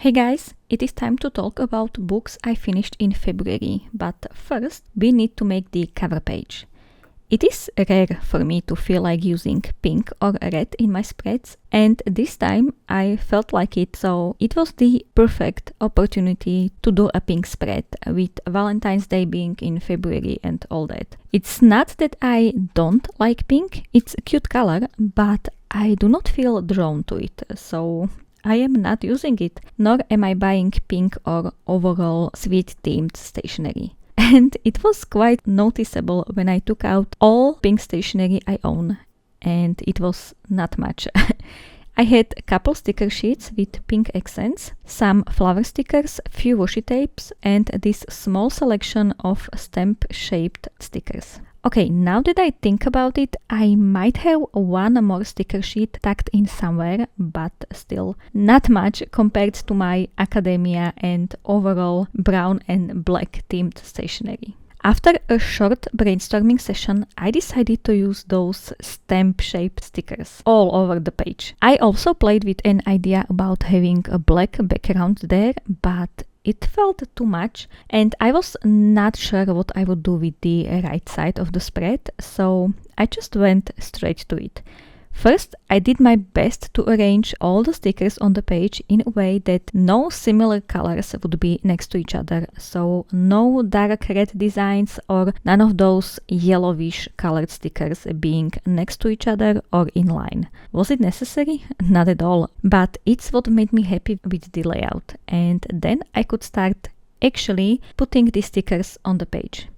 Hey guys, it is time to talk about books I finished in February, but first we need to make the cover page. It is rare for me to feel like using pink or red in my spreads, and this time I felt like it, so it was the perfect opportunity to do a pink spread with Valentine's Day being in February and all that. It's not that I don't like pink, it's a cute color, but I do not feel drawn to it, so I am not using it, nor am I buying pink or overall sweet themed stationery. And it was quite noticeable when I took out all pink stationery I own, and it was not much. I had a couple sticker sheets with pink accents, some flower stickers, few washi tapes, and this small selection of stamp-shaped stickers. Okay, now that I think about it, I might have one more sticker sheet tucked in somewhere, but still not much compared to my academia and overall brown and black themed stationery. After a short brainstorming session, I decided to use those stamp-shaped stickers all over the page. I also played with an idea about having a black background there, but it felt too much, and I was not sure what I would do with the right side of the spread, so I just went straight to it. First, I did my best to arrange all the stickers on the page in a way that no similar colors would be next to each other, so no dark red designs or none of those yellowish colored stickers being next to each other or in line. Was it necessary? Not at all, but it's what made me happy with the layout, and then I could start actually putting the stickers on the page.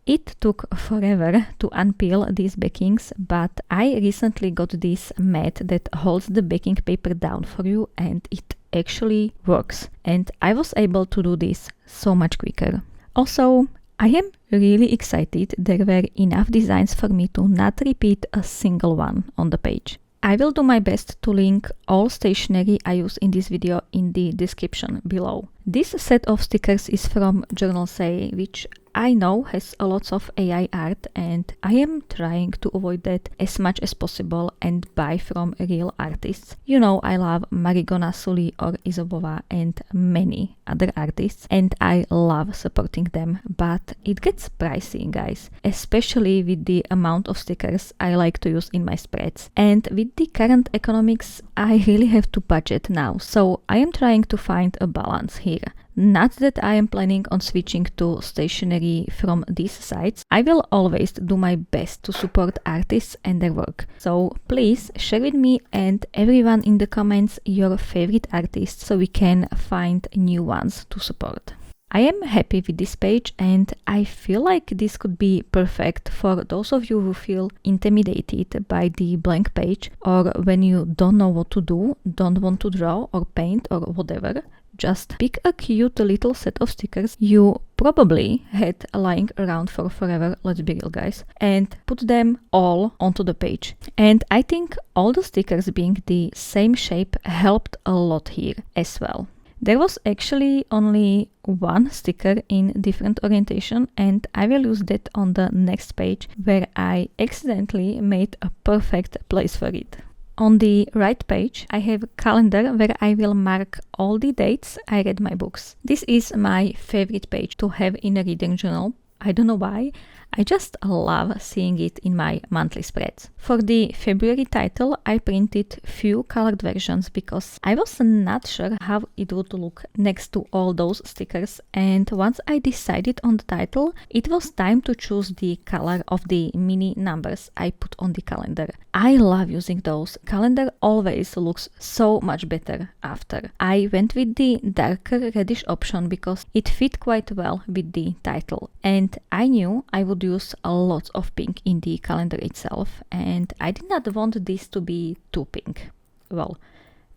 It took forever to unpeel these backings, but I recently got this mat that holds the backing paper down for you, and it actually works. And I was able to do this so much quicker. Also, I am really excited there were enough designs for me to not repeat a single one on the page. I will do my best to link all stationery I use in this video in the description below. This set of stickers is from Journal Say, which I know has a lot of AI art, and I am trying to avoid that as much as possible and buy from real artists. You know, I love Marigona Suli or Izobova and many other artists, and I love supporting them, but it gets pricey, guys, especially with the amount of stickers I like to use in my spreads. And with the current economics, I really have to budget now, so I am trying to find a balance here. Not that I am planning on switching to stationery from these sites. I will always do my best to support artists and their work. So please share with me and everyone in the comments your favorite artists so we can find new ones to support. I am happy with this page, and I feel like this could be perfect for those of you who feel intimidated by the blank page, or when you don't know what to do, don't want to draw or paint or whatever. Just pick a cute little set of stickers you probably had lying around for forever, let's be real guys, and put them all onto the page. And I think all the stickers being the same shape helped a lot here as well. There was actually only one sticker in different orientation, and I will use that on the next page where I accidentally made a perfect place for it. On the right page, I have a calendar where I will mark all the dates I read my books. This is my favorite page to have in a reading journal. I don't know why, I just love seeing it in my monthly spreads. For the February title, I printed few colored versions because I was not sure how it would look next to all those stickers, and once I decided on the title, it was time to choose the color of the mini numbers I put on the calendar. I love using those. Calendar always looks so much better after. I went with the darker reddish option because it fit quite well with the title, and I knew I would use a lot of pink in the calendar itself, and I did not want this to be too pink. Well,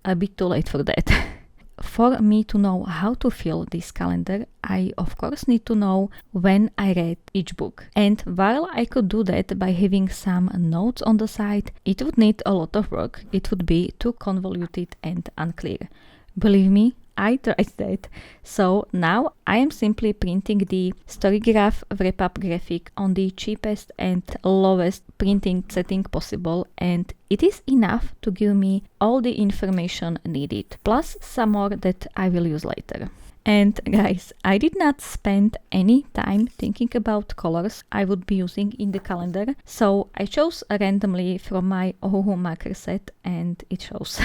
a bit too late for that. For me to know how to fill this calendar, I of course need to know when I read each book. And while I could do that by having some notes on the side, it would need a lot of work. It would be too convoluted and unclear. Believe me, I tried that. So now I am simply printing the Storygraph wrap-up graphic on the cheapest and lowest printing setting possible, and It is enough to give me all the information needed, plus some more that I will use later. And guys, I did not spend any time thinking about colors I would be using in the calendar, so I chose randomly from my Ohuhu marker set and it shows.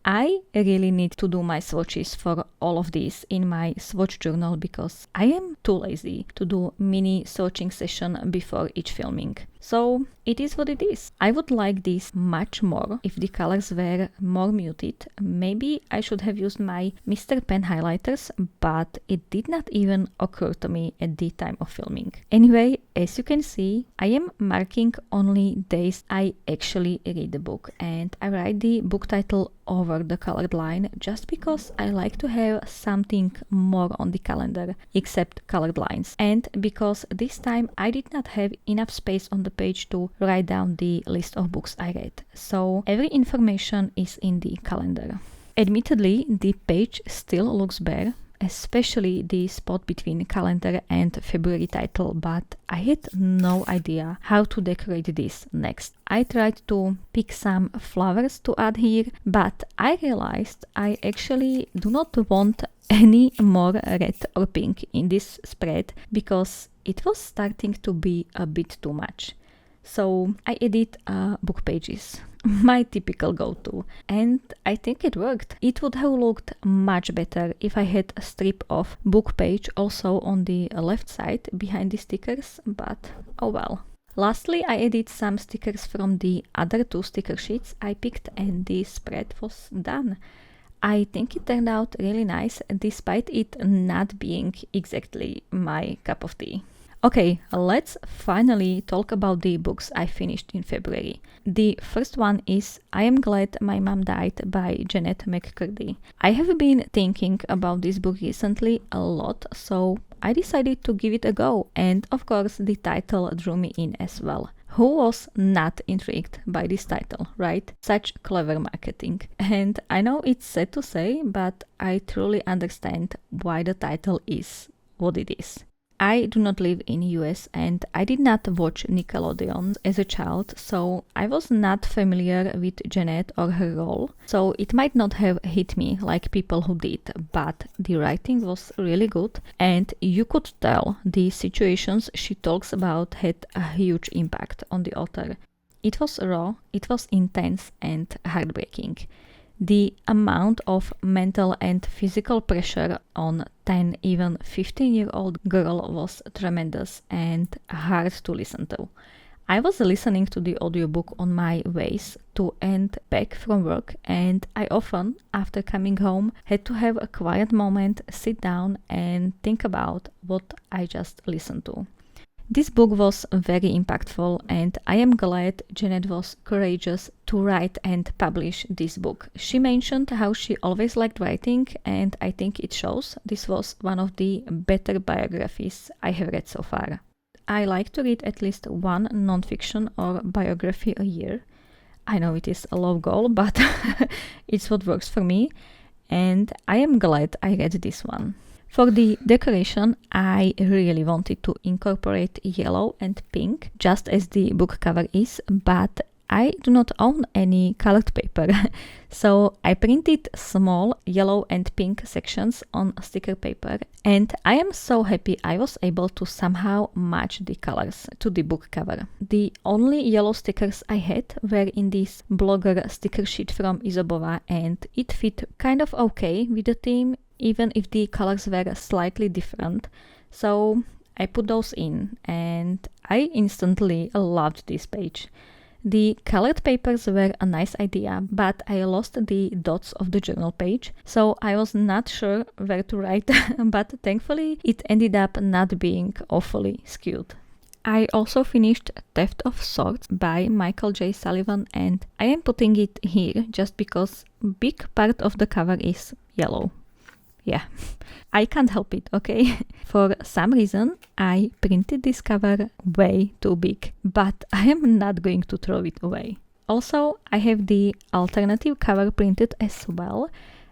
I really need to do my swatches for all of these in my swatch journal because I am too lazy to do mini swatching session before each filming. So it is what it is. I would like this much more if the colors were more muted. Maybe I should have used my Mr. Pen highlighters, but it did not even occur to me at the time of filming. Anyway, as you can see, I am marking only days I actually read the book, and I write the book title over the colored line just because I like to have something more on the calendar except colored lines, and because this time I did not have enough space on the page to write down the list of books I read, so every information is in the calendar. Admittedly, the page still looks bare, especially the spot between calendar and February title, but I had no idea how to decorate this next. I tried to pick some flowers to add here, but I realized I actually do not want any more red or pink in this spread because it was starting to be a bit too much. So I added book pages, my typical go-to, and I think it worked. It would have looked much better if I had a strip of book page also on the left side behind the stickers, but oh well. Lastly, I added some stickers from the other two sticker sheets I picked and the spread was done. I think it turned out really nice despite it not being exactly my cup of tea. Okay, let's finally talk about the books I finished in February. The first one is I Am Glad My Mom Died by Janet McCurdy. I have been thinking about this book recently a lot, so I decided to give it a go, and of course the title drew me in as well. Who was not intrigued by this title, right? Such clever marketing. And I know it's sad to say, but I truly understand why the title is what it is. I do not live in US and I did not watch Nickelodeon as a child, so I was not familiar with Janet or her role, so it might not have hit me like people who did, but the writing was really good and you could tell the situations she talks about had a huge impact on the author. It was raw, it was intense and heartbreaking. The amount of mental and physical pressure on 10, even 15-year-old girl was tremendous and hard to listen to. I was listening to the audiobook on my ways to and back from work, and I often, after coming home, had to have a quiet moment, sit down and think about what I just listened to. This book was very impactful and I am glad Janet was courageous to write and publish this book. She mentioned how she always liked writing and I think it shows. This was one of the better biographies I have read so far. I like to read at least one non-fiction or biography a year. I know it is a low goal, but it's what works for me and I am glad I read this one. For the decoration, I really wanted to incorporate yellow and pink, just as the book cover is, but I do not own any colored paper, so I printed small yellow and pink sections on sticker paper, and I am so happy I was able to somehow match the colors to the book cover. The only yellow stickers I had were in this blogger sticker sheet from Izobova, and it fit kind of okay with the theme, even if the colors were slightly different, so I put those in and I instantly loved this page. The colored papers were a nice idea, but I lost the dots of the journal page, so I was not sure where to write, but thankfully it ended up not being awfully skewed. I also finished Theft of Swords by Michael J. Sullivan, and I am putting it here just because a big part of the cover is yellow. Yeah, I can't help it, okay? For some reason, I printed this cover way too big, but I am not going to throw it away. Also, I have the alternative cover printed as well,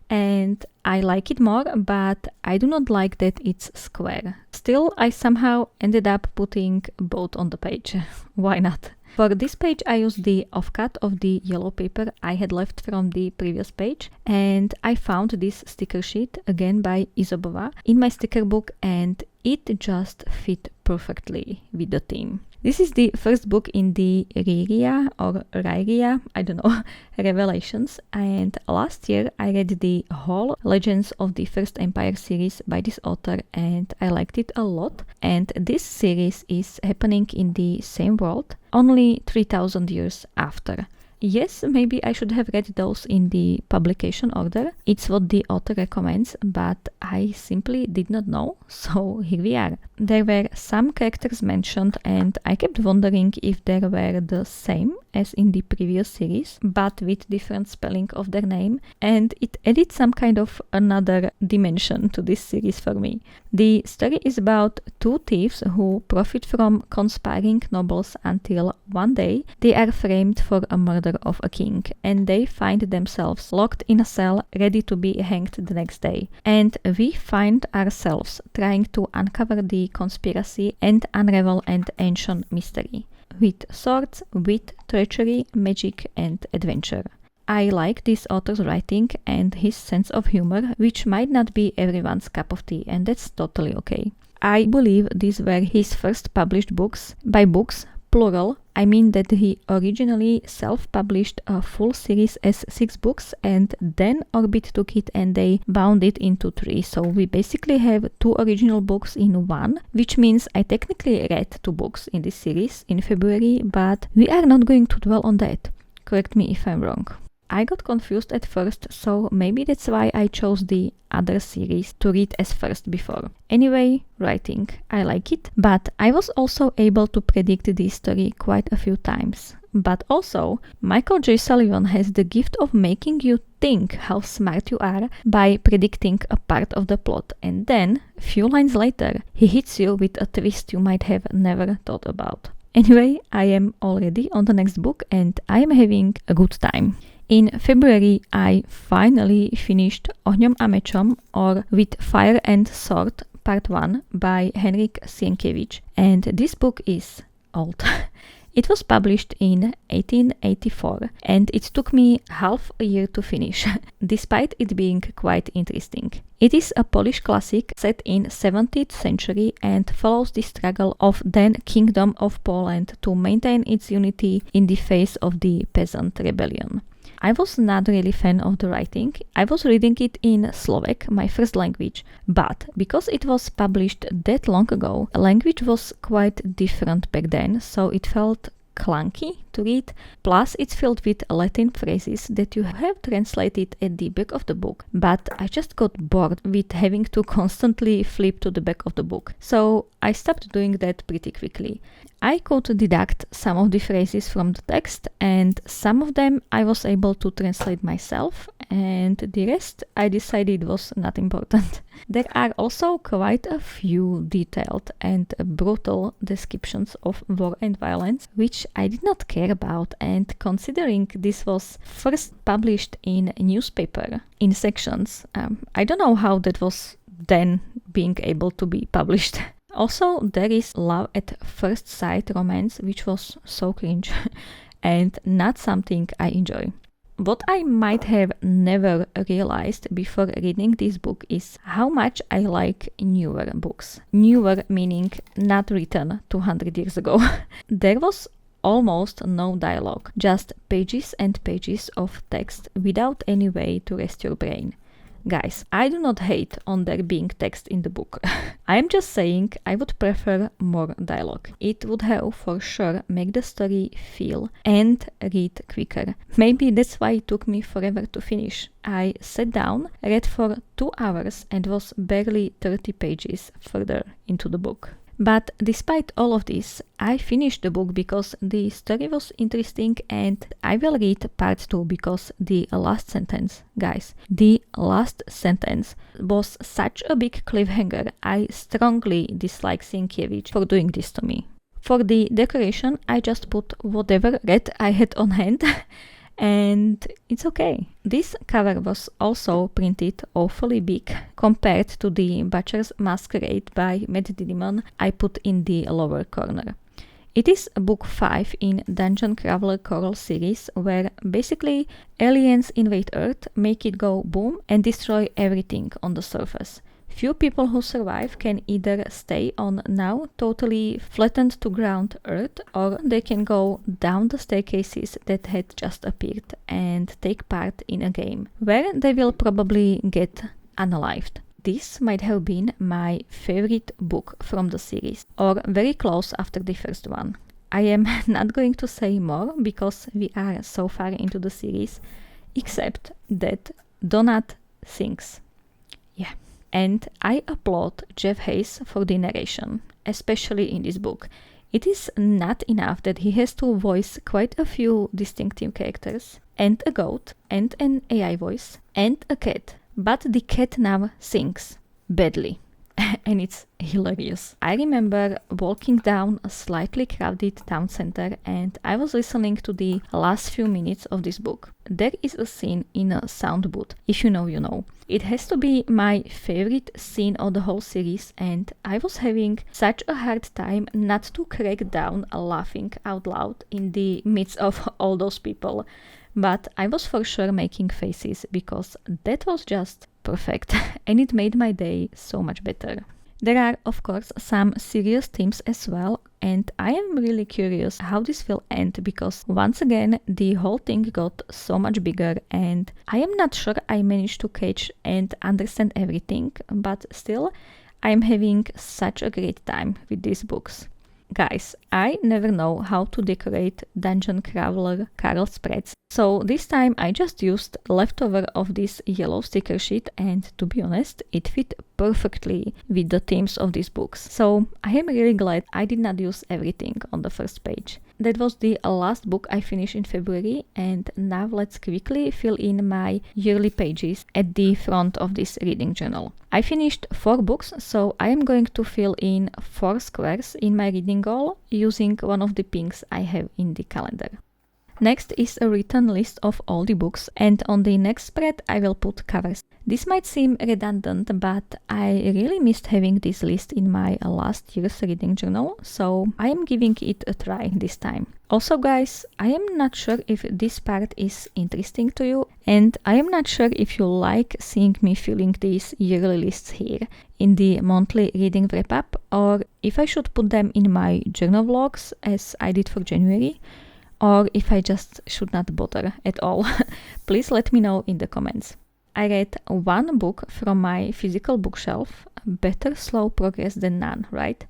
and I like it more, but I do not like that it's square. Still, I somehow ended up putting both on the page. Why not? For this page I used the offcut of the yellow paper I had left from the previous page, and I found this sticker sheet, again by Izobova, in my sticker book, and it just fit perfectly with the theme. This is the first book in the RYEMIART, I don't know, Revelations, and last year I read the whole Legends of the First Empire series by this author, and I liked it a lot. And this series is happening in the same world, only 3000 years after. Yes, maybe I should have read those in the publication order. It's what the author recommends, but I simply did not know, so here we are. There were some characters mentioned, and I kept wondering if they were the same as in the previous series, but with different spelling of their name, and it added some kind of another dimension to this series for me. The story is about two thieves who profit from conspiring nobles until one day they are framed for a murder of a king, and they find themselves locked in a cell ready to be hanged the next day. And we find ourselves trying to uncover the conspiracy and unravel an ancient mystery, with swords, wit, treachery, magic, and adventure. I like this author's writing and his sense of humor, which might not be everyone's cup of tea, and that's totally okay. I believe these were his first published books. By books, plural, I mean that he originally self-published a full series as 6 books, and then Orbit took it and they bound it into 3. So we basically have 2 original books in one, which means I technically read 2 books in this series in February, but we are not going to dwell on that. Correct me if I'm wrong. I got confused at first, so maybe that's why I chose the other series to read as first before. Anyway, writing, I like it, but I was also able to predict this story quite a few times. But also, Michael J. Sullivan has the gift of making you think how smart you are by predicting a part of the plot, and then, a few lines later, he hits you with a twist you might have never thought about. Anyway, I am already on the next book and I am having a good time. In February, I finally finished Ohňom a mečom, or With Fire and Sword, Part 1 by Henryk Sienkiewicz, and this book is old. It was published in 1884, and it took me half a year to finish, despite it being quite interesting. It is a Polish classic set in 17th century and follows the struggle of then Kingdom of Poland to maintain its unity in the face of the peasant rebellion. I was not really fan of the writing. I was reading it in Slovak, my first language, but because it was published that long ago, language was quite different back then, so it felt clunky to read, plus it's filled with Latin phrases that you have translated at the back of the book, but I just got bored with having to constantly flip to the back of the book, so I stopped doing that pretty quickly. I could deduct some of the phrases from the text, and some of them I was able to translate myself, and the rest I decided was not important. There are also quite a few detailed and brutal descriptions of war and violence, which I did not care about, and considering this was first published in a newspaper in sections, I don't know how that was then being able to be published. Also, there is love at first sight romance, which was so cringe and not something I enjoy. What I might have never realized before reading this book is how much I like newer books. Newer meaning not written 200 years ago. There was almost no dialogue, just pages and pages of text without any way to rest your brain. Guys, I do not hate on there being text in the book. I am just saying I would prefer more dialogue. It would have for sure make the story feel and read quicker. Maybe that's why it took me forever to finish. I sat down, read for 2 hours and was barely 30 pages further into the book. But despite all of this, I finished the book because the story was interesting, and I will read part 2 because the last sentence, guys, the last sentence was such a big cliffhanger. I strongly dislike Sienkiewicz for doing this to me. For the decoration, I just put whatever red I had on hand. And it's okay. This cover was also printed awfully big compared to the Butcher's Masquerade by Matt Dillman I put in the lower corner. It is book 5 in Dungeon Crawler Coral series, where basically aliens invade Earth, make it go boom and destroy everything on the surface. Few people who survive can either stay on now totally flattened to ground Earth, or they can go down the staircases that had just appeared and take part in a game, where they will probably get unalived. This might have been my favorite book from the series, or very close after the first one. I am not going to say more because we are so far into the series, except that Donut sings. Yeah. And I applaud Jeff Hayes for the narration, especially in this book. It is not enough that he has to voice quite a few distinctive characters, and a goat, and an AI voice, and a cat. But the cat now sings badly, and it's hilarious. I remember walking down a slightly crowded town center and I was listening to the last few minutes of this book. There is a scene in a sound booth. If you know, you know. It has to be my favorite scene of the whole series, and I was having such a hard time not to crack down laughing out loud in the midst of all those people. But I was for sure making faces because that was just perfect and it made my day so much better. There are, of course, some serious themes as well, and I am really curious how this will end because once again the whole thing got so much bigger and I am not sure I managed to catch and understand everything, but still I am having such a great time with these books. Guys, I never know how to decorate Dungeon Crawler Carol spreads, so this time I just used leftover of this yellow sticker sheet, and to be honest, it fit perfectly with the themes of these books. So I am really glad I did not use everything on the first page. That was the last book I finished in February, and now let's quickly fill in my yearly pages at the front of this reading journal. I finished 4 books, so I am going to fill in 4 squares in my reading goal using one of the pinks I have in the calendar. Next is a written list of all the books, and on the next spread I will put covers. This might seem redundant, but I really missed having this list in my last year's reading journal, so I am giving it a try this time. Also guys, I am not sure if this part is interesting to you, and I am not sure if you like seeing me filling these yearly lists here in the monthly reading wrap-up, or if I should put them in my journal vlogs as I did for January, or if I just should not bother at all. Please let me know in the comments. I read 1 book from my physical bookshelf, better slow progress than none, right?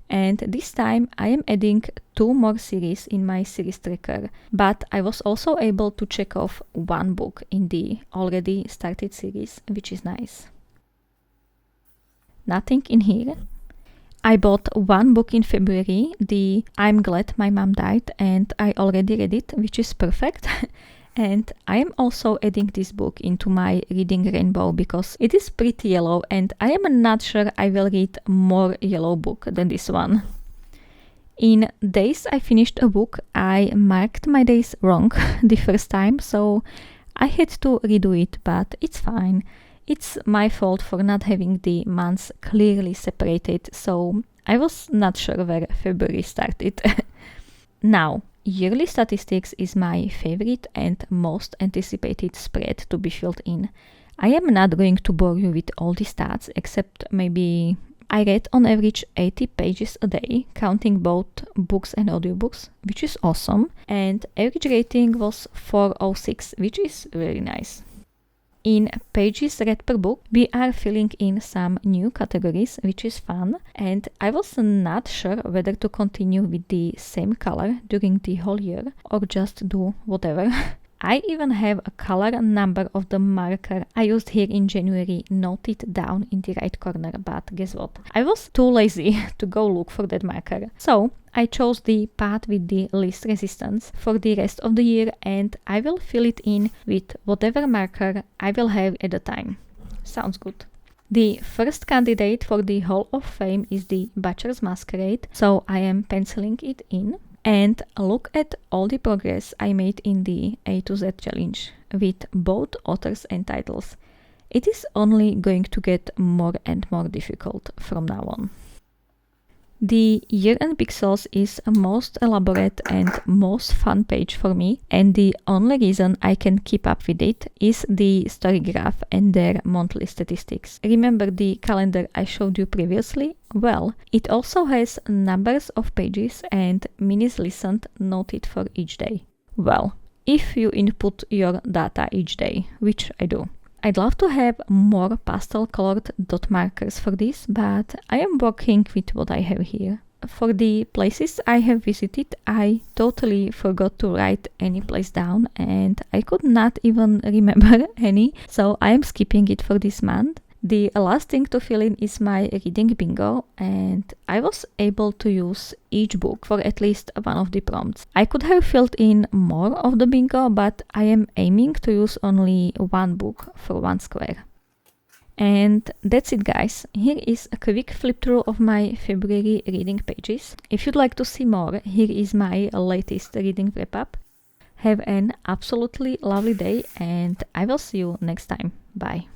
And this time I am adding 2 more series in my series tracker, but I was also able to check off 1 book in the already started series, which is nice. Nothing in here. I bought 1 book in February, the I'm Glad My Mom Died, and I already read it, which is perfect. And I am also adding this book into my reading rainbow because it is pretty yellow and I am not sure I will read more yellow book than this one. In days I finished a book, I marked my days wrong the first time, so I had to redo it, but it's fine. It's my fault for not having the months clearly separated, so I was not sure where February started. Now, yearly statistics is my favorite and most anticipated spread to be filled in. I am not going to bore you with all the stats, except maybe I read on average 80 pages a day, counting both books and audiobooks, which is awesome, and average rating was 406, which is very nice. In pages read per book, we are filling in some new categories, which is fun, and I was not sure whether to continue with the same color during the whole year or just do whatever. I even have a color number of the marker I used here in January noted down in the right corner, but guess what? I was too lazy to go look for that marker. So I chose the path with the least resistance for the rest of the year, and I will fill it in with whatever marker I will have at the time. Sounds good. The first candidate for the Hall of Fame is the Butcher's Masquerade, so I am penciling it in. And look at all the progress I made in the A to Z challenge with both authors and titles. It is only going to get more and more difficult from now on. The Year and Pixels is a most elaborate and most fun page for me, and the only reason I can keep up with it is the story graph and their monthly statistics. Remember the calendar I showed you previously? Well, it also has numbers of pages and minutes listened noted for each day. Well, if you input your data each day, which I do. I'd love to have more pastel colored dot markers for this, but I am working with what I have here. For the places I have visited, I totally forgot to write any place down and I could not even remember any, so I am skipping it for this month. The last thing to fill in is my reading bingo, and I was able to use each book for at least one of the prompts. I could have filled in more of the bingo, but I am aiming to use only one book for one square. And that's it, guys. Here is a quick flip through of my February reading pages. If you'd like to see more, here is my latest reading wrap up. Have an absolutely lovely day and I will see you next time. Bye.